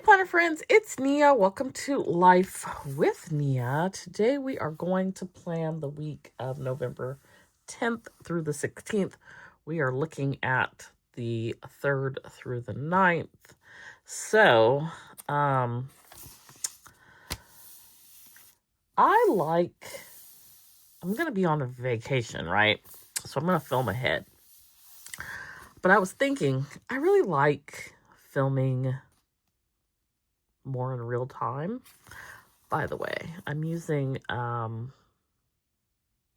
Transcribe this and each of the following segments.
planner friends, it's Nia. Welcome to Life with Nia. Today we are going to plan the week of November 10th through the 16th. We are looking at the 3rd through the 9th. So, I'm going to be on a vacation, right? So I'm going to film ahead. But I was thinking, I really like filming more in real time. By the way, I'm using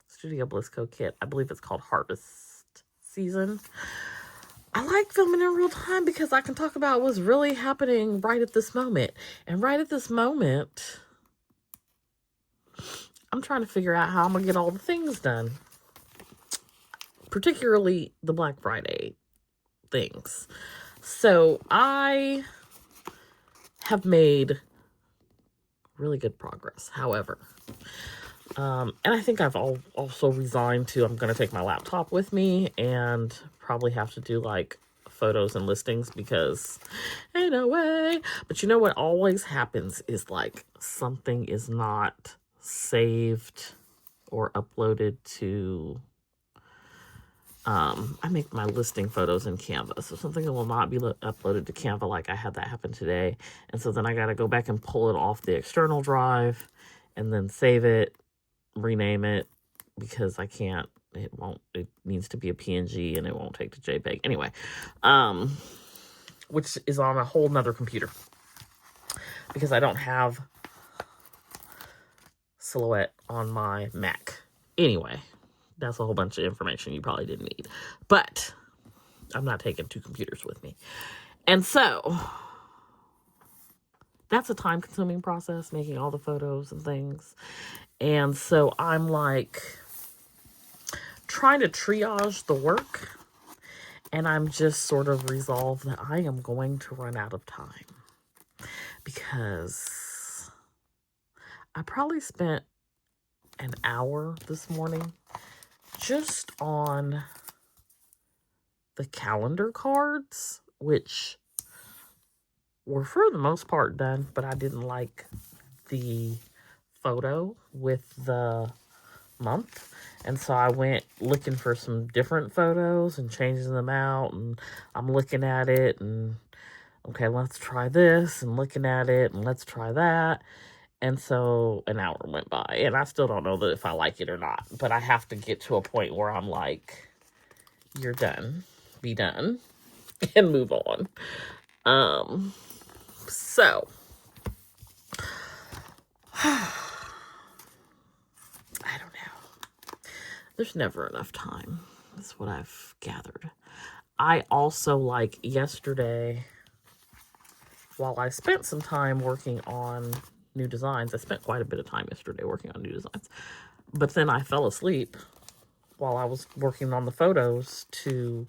Studio Bliss Co kit. I believe it's called Harvest Season. I like filming in real time because I can talk about what's really happening right at this moment. And right at this moment, I'm trying to figure out how I'm going to get all the things done. Particularly the Black Friday things. So I have made really good progress. However, and I think I've also resigned to, I'm going to take my laptop with me and probably have to do like photos and listings because ain't no way. But you know what always happens is like something is not saved or uploaded to, I make my listing photos in Canva. So something that will not be uploaded to Canva, like I had that happen today. And so then I got to go back and pull it off the external drive and then save it, rename it, because I can't, it needs to be a PNG and it won't take to JPEG. Anyway, which is on a whole nother computer because I don't have Silhouette on my Mac. Anyway, that's a whole bunch of information you probably didn't need. But I'm not taking 2 computers with me. And so that's a time-consuming process, making all the photos and things. And so I'm like trying to triage the work. And I'm just sort of resolved that I am going to run out of time. Because I probably spent an hour this morning just on the calendar cards, which were for the most part done, but I didn't like the photo with the month. And so I went looking for some different photos and changing them out. And I'm looking at it and, okay, let's try this, and looking at it and let's try that. And so an hour went by, and I still don't know that if I like it or not. But I have to get to a point where I'm like, you're done. Be done. And move on. So. I don't know. There's never enough time. That's what I've gathered. I also, like yesterday, while I spent some time working on new designs, I spent quite a bit of time yesterday working on new designs. But then I fell asleep while I was working on the photos to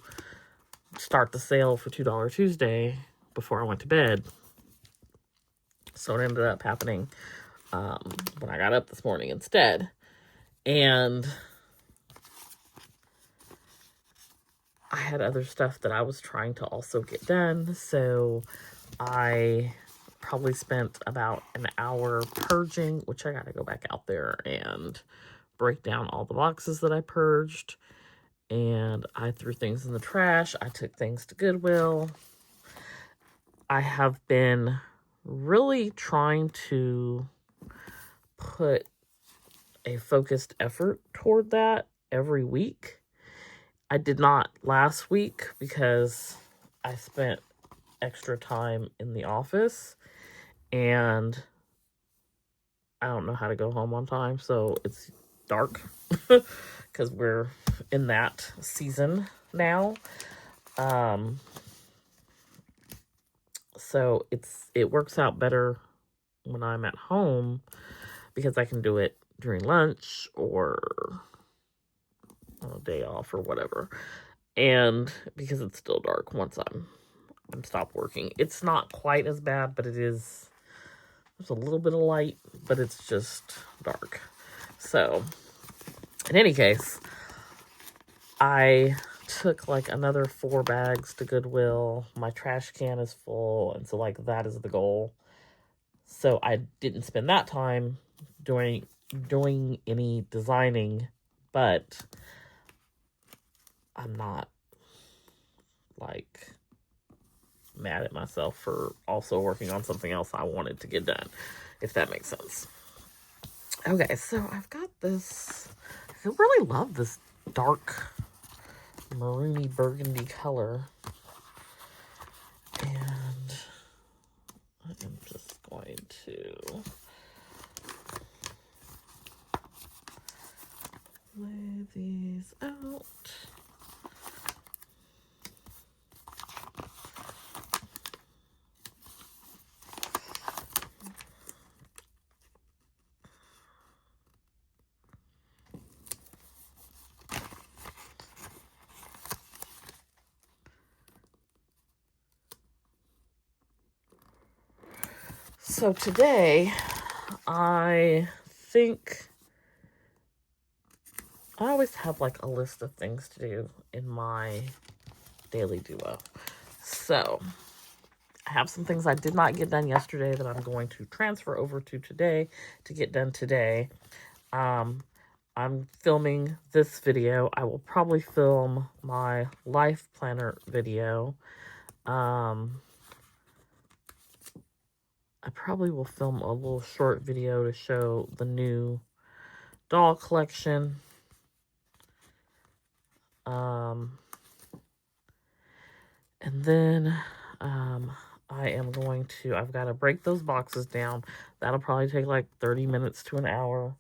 start the sale for $2 Tuesday before I went to bed. So it ended up happening when I got up this morning instead. And I had other stuff that I was trying to also get done. So I probably spent about an hour purging, which I got to go back out there and break down all the boxes that I purged. And I threw things in the trash. I took things to Goodwill. I have been really trying to put a focused effort toward that every week. I did not last week because I spent extra time in the office and I don't know how to go home on time, so it's dark because we're in that season now. So it works out better when I'm at home because I can do it during lunch or on a day off or whatever. And because it's still dark once I'm stopped working. It's not quite as bad, but there's a little bit of light, but it's just dark. So, in any case, I took like another 4 bags to Goodwill. My trash can is full, and so like that is the goal. So I didn't spend that time doing any designing, but I'm not like mad at myself for also working on something else I wanted to get done, if that makes sense. Okay, so I've got this. I really love this dark maroony burgundy color. And I am just going to lay these out. So today, I think I always have like a list of things to do in my daily duo. So I have some things I did not get done yesterday that I'm going to transfer over to today to get done today. I'm filming this video. I will probably film my life planner video. I probably will film a little short video to show the new doll collection. And then I am going to, I've got to break those boxes down. That'll probably take like 30 minutes to an hour.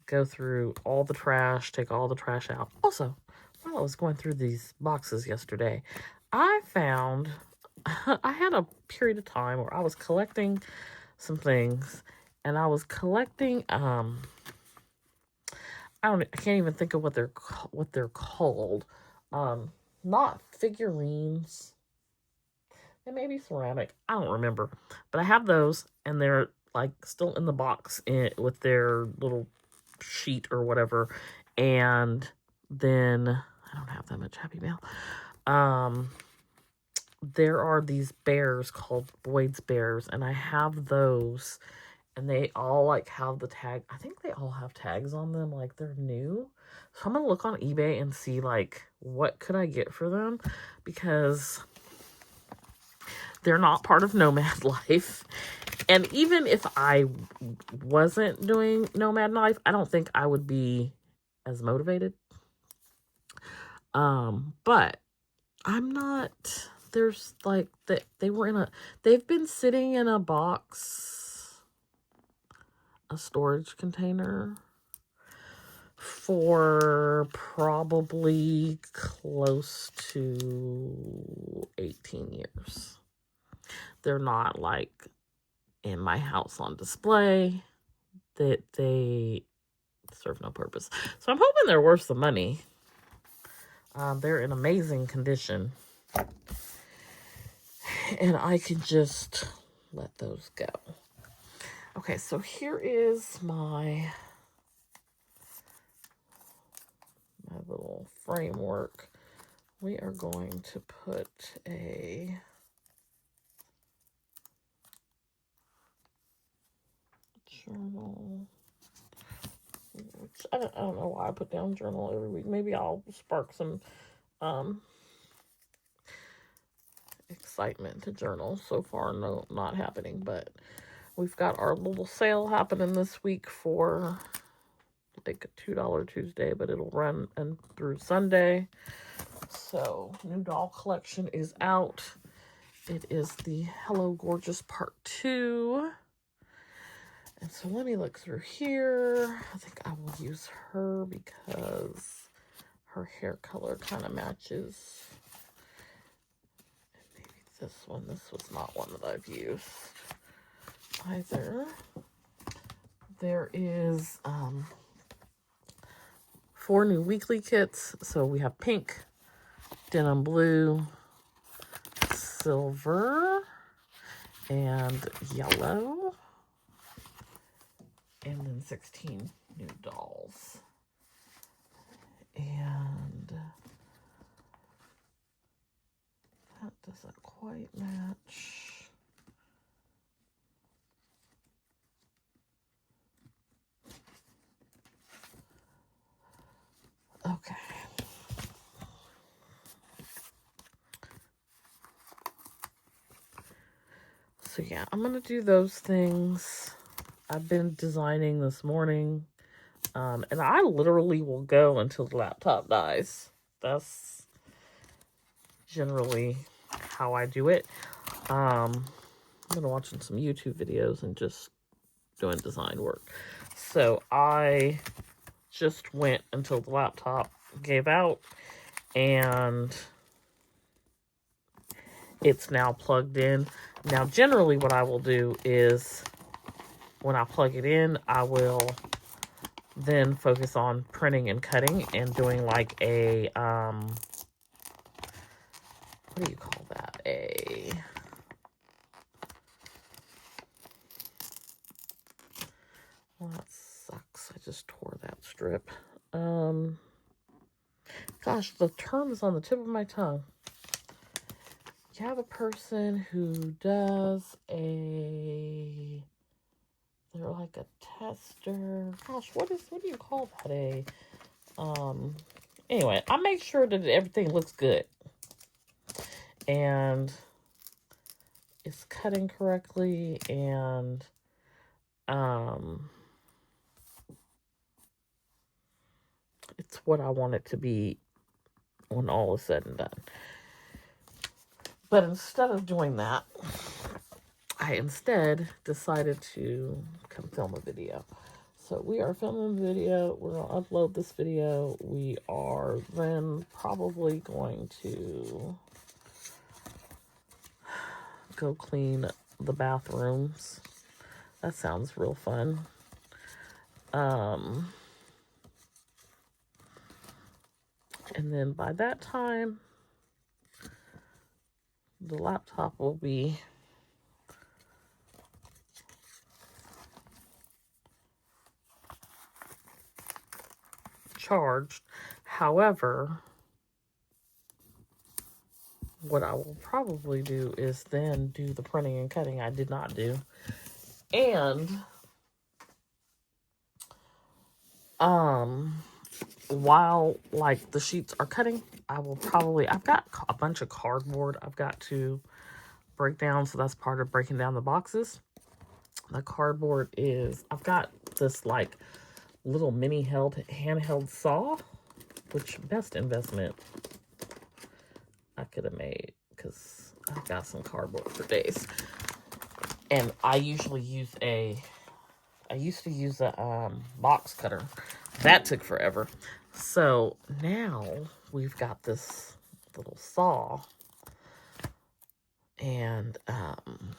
Go through all the trash, take all the trash out. Also, while I was going through these boxes yesterday, I found I had a period of time where I was collecting some things, and I was collecting I can't even think of what they're called. Not figurines. They may be ceramic. I don't remember, but I have those, and they're like still in the box with their little sheet or whatever. And then I don't have that much Happy Mail. There are these bears called Boyd's Bears, and I have those, and they all like have the tag. I think they all have tags on them, like they're new. So I'm gonna look on eBay and see like what could I get for them, because they're not part of Nomad Life. And even if I wasn't doing Nomad Life, I don't think I would be as motivated. But I'm not. There's like they've been sitting in a box, a storage container, for probably close to 18 years. They're not like in my house on display. That they serve no purpose. So I'm hoping they're worth the money. They're in amazing condition. And I can just let those go. Okay, so here is my little framework. We are going to put a journal. Which I don't know why I put down journal every week. Maybe I'll spark some excitement to journal. So far, no, not happening. But we've got our little sale happening this week for, I think, a $2 Tuesday, but it'll run through Sunday. So, new doll collection is out. It is the Hello Gorgeous Part 2. And so let me look through here. I think I will use her because her hair color kind of matches. And maybe this one. This was not one that I've used either. There is 4 new weekly kits. So we have pink, denim blue, silver, and yellow. And then 16 new dolls. And quite match. Okay. So yeah, I'm going to do those things. I've been designing this morning. And I literally will go until the laptop dies. That's generally how I do it. I'm going to watching some YouTube videos and just doing design work. So I just went until the laptop gave out, and it's now plugged in. Now, generally what I will do is when I plug it in, I will then focus on printing and cutting and doing like a, what do you call that? Well, that sucks. I just tore that strip. Gosh, the term is on the tip of my tongue. You have a person who does they're like a tester. Gosh, what do you call that? Anyway, I make sure that everything looks good and it's cutting correctly, and it's what I want it to be when all is said and done. But instead of doing that, I instead decided to come film a video. So we are filming a video. We're going to upload this video. We are then probably going to go clean the bathrooms. That sounds real fun. And then by that time, the laptop will be charged. However, what I will probably do is then do the printing and cutting I did not do. And while like the sheets are cutting, I've got a bunch of cardboard I've got to break down, so that's part of breaking down the boxes. The cardboard is, I've got this like little mini handheld saw, which best investment I could have made, because I've got some cardboard for days. And I usually use I used to use a box cutter. That took forever. So now we've got this little saw, and I'm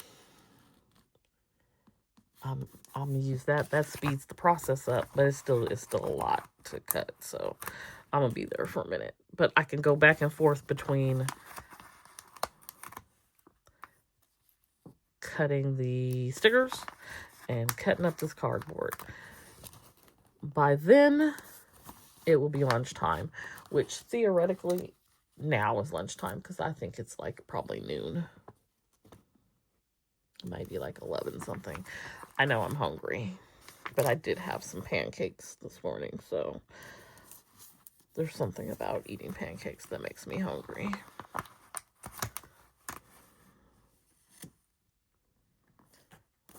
gonna use that. That speeds the process up, but it's still a lot to cut. So I'm gonna be there for a minute. But I can go back and forth between cutting the stickers and cutting up this cardboard. By then, it will be lunchtime, which theoretically now is lunchtime, because I think it's like probably noon. It might be like 11 something. I know I'm hungry, but I did have some pancakes this morning, so there's something about eating pancakes that makes me hungry.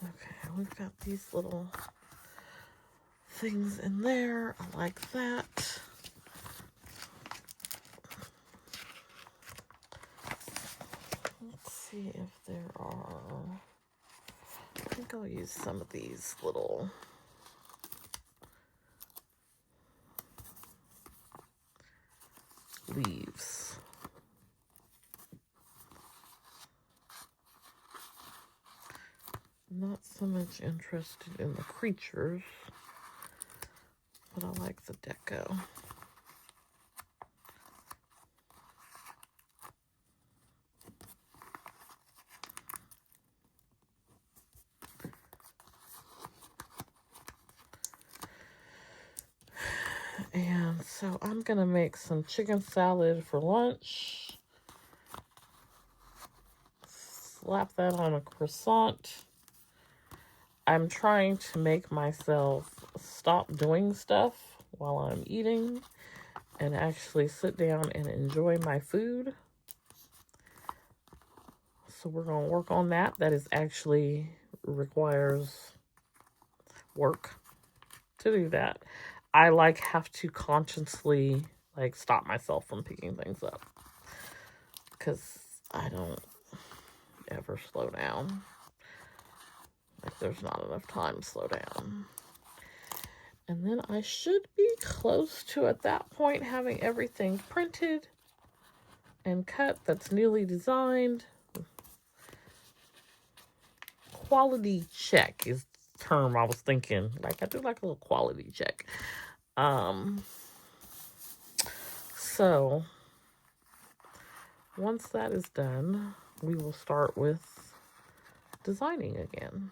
Okay, we've got these little things in there. I like that. Let's see if there are... I think I'll use some of these little leaves. Not so much interested in the creatures, but I like the deco. And so I'm going to make some chicken salad for lunch. slap that on a croissant. I'm trying to make myself stop doing stuff while I'm eating and actually sit down and enjoy my food. So we're going to work on that. That is actually requires work to do that. I have to consciously stop myself from picking things up because I don't ever slow down. There's not enough time to slow down. And then I should be close to, at that point, having everything printed and cut that's newly designed. Quality check is the term I was thinking. I do a little quality check. So once that is done, we will start with designing again.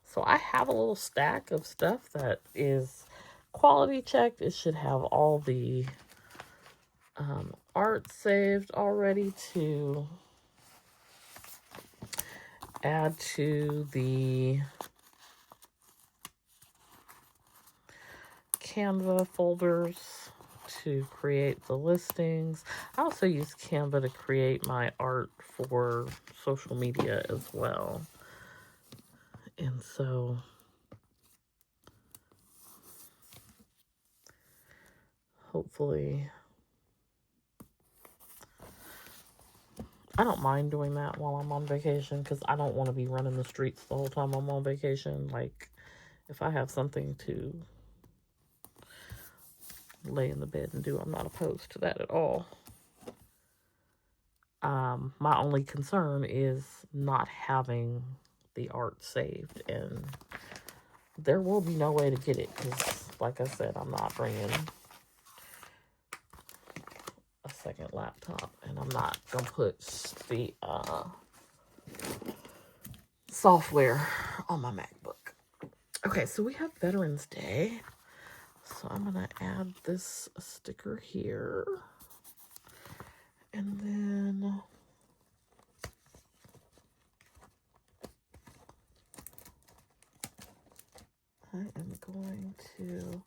So I have a little stack of stuff that is quality checked. It should have all the art saved already to add to the Canva folders to create the listings. I also use Canva to create my art for social media as well. And so hopefully, I don't mind doing that while I'm on vacation because I don't want to be running the streets the whole time I'm on vacation. If I have something to lay in the bed and do, I'm not opposed to that at all. My only concern is not having the art saved, and there will be no way to get it because, like I said, I'm not bringing a second laptop, and I'm not gonna put the software on my MacBook. Okay, so we have Veterans Day, so I'm gonna add this sticker here, and then I am going to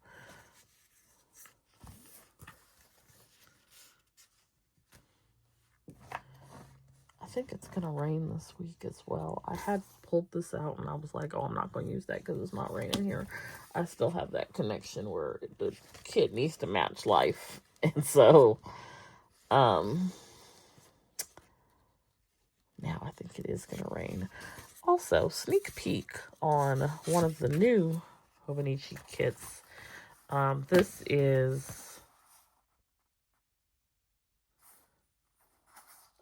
I think it's going to rain this week as well. I had pulled this out and I was like, oh, I'm not going to use that because it's not raining here. I still have that connection where the kid needs to match life. And so, now I think it is going to rain. Also, sneak peek on one of the new Hobonichi kits. This is,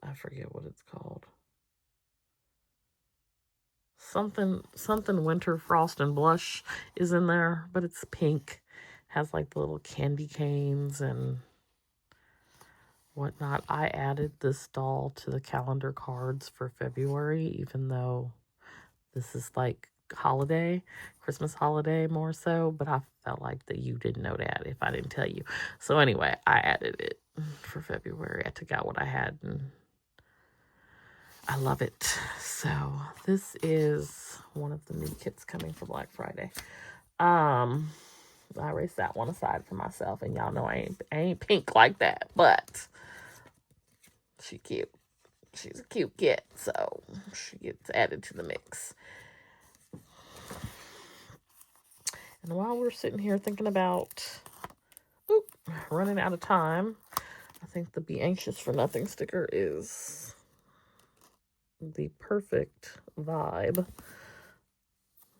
I forget what it's called. Something Winter Frost and Blush is in there, but it's pink. Has the little candy canes and whatnot. I added this doll to the calendar cards for February, even though this is holiday, Christmas holiday more so, but I felt like that you didn't know that if I didn't tell you. So anyway, I added it for February. I took out what I had and I love it. So this is one of the new kits coming for Black Friday. I erased that one aside for myself, and y'all know I ain't pink like that, but she cute. She's a cute kit, so she gets added to the mix. And while we're sitting here thinking about running out of time, I think the Be Anxious for Nothing sticker is the perfect vibe.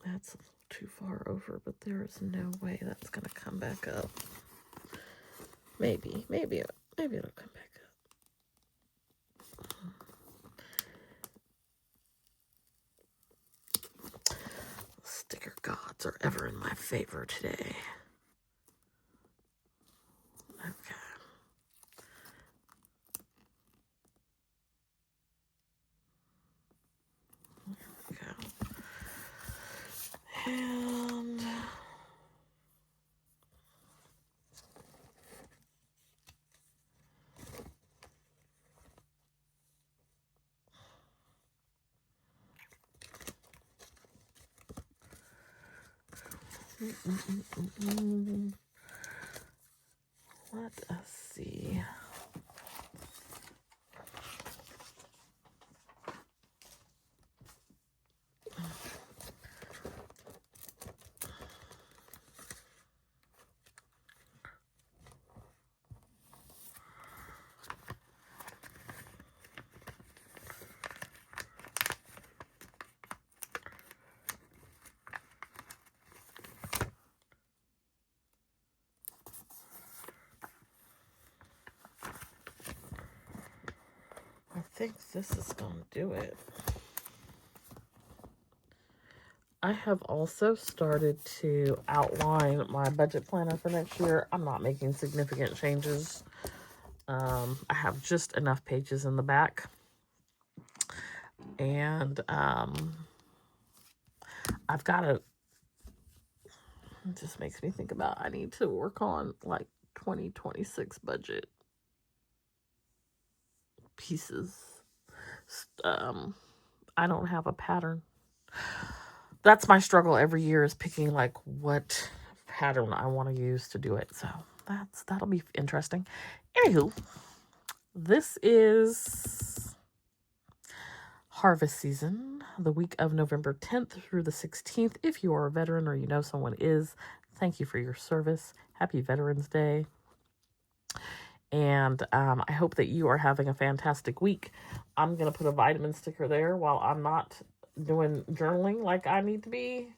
That's a little too far over, but there is no way that's going to come back up. Maybe it'll come back up. Sticker gods are ever in my favor today. Okay. There we go. And Let us see. I think this is going to do it. I have also started to outline my budget planner for next year. I'm not making significant changes. I have just enough pages in the back. And I've got to, it just makes me think about, I need to work on like 2026 budget pieces. I don't have a pattern. That's my struggle every year, is picking like what pattern I want to use to do it. So that'll be interesting. Anywho, this is harvest season, the week of November 10th through the 16th. If you are a veteran or you know someone is, thank you for your service. Happy Veterans Day. And I hope that you are having a fantastic week. I'm going to put a vitamin sticker there while I'm not doing journaling like I need to be.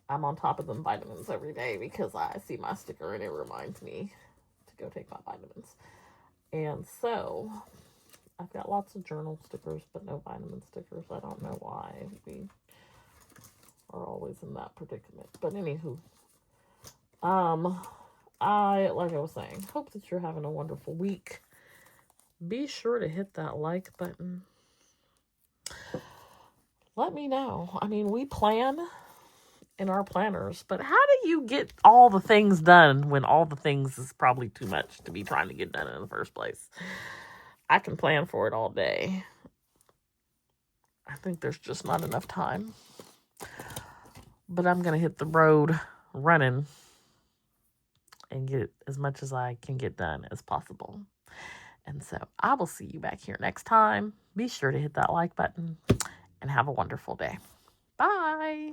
I'm on top of them vitamins every day because I see my sticker and it reminds me to go take my vitamins. And so I've got lots of journal stickers, but no vitamin stickers. I don't know why we are always in that predicament. But anywho, like I was saying, hope that you're having a wonderful week. Be sure to hit that like button. Let me know. I mean, we plan in our planners, but how do you get all the things done when all the things is probably too much to be trying to get done in the first place? I can plan for it all day. I think there's just not enough time. But I'm going to hit the road running and get as much as I can get done as possible. And so I will see you back here next time. Be sure to hit that like button and have a wonderful day. Bye.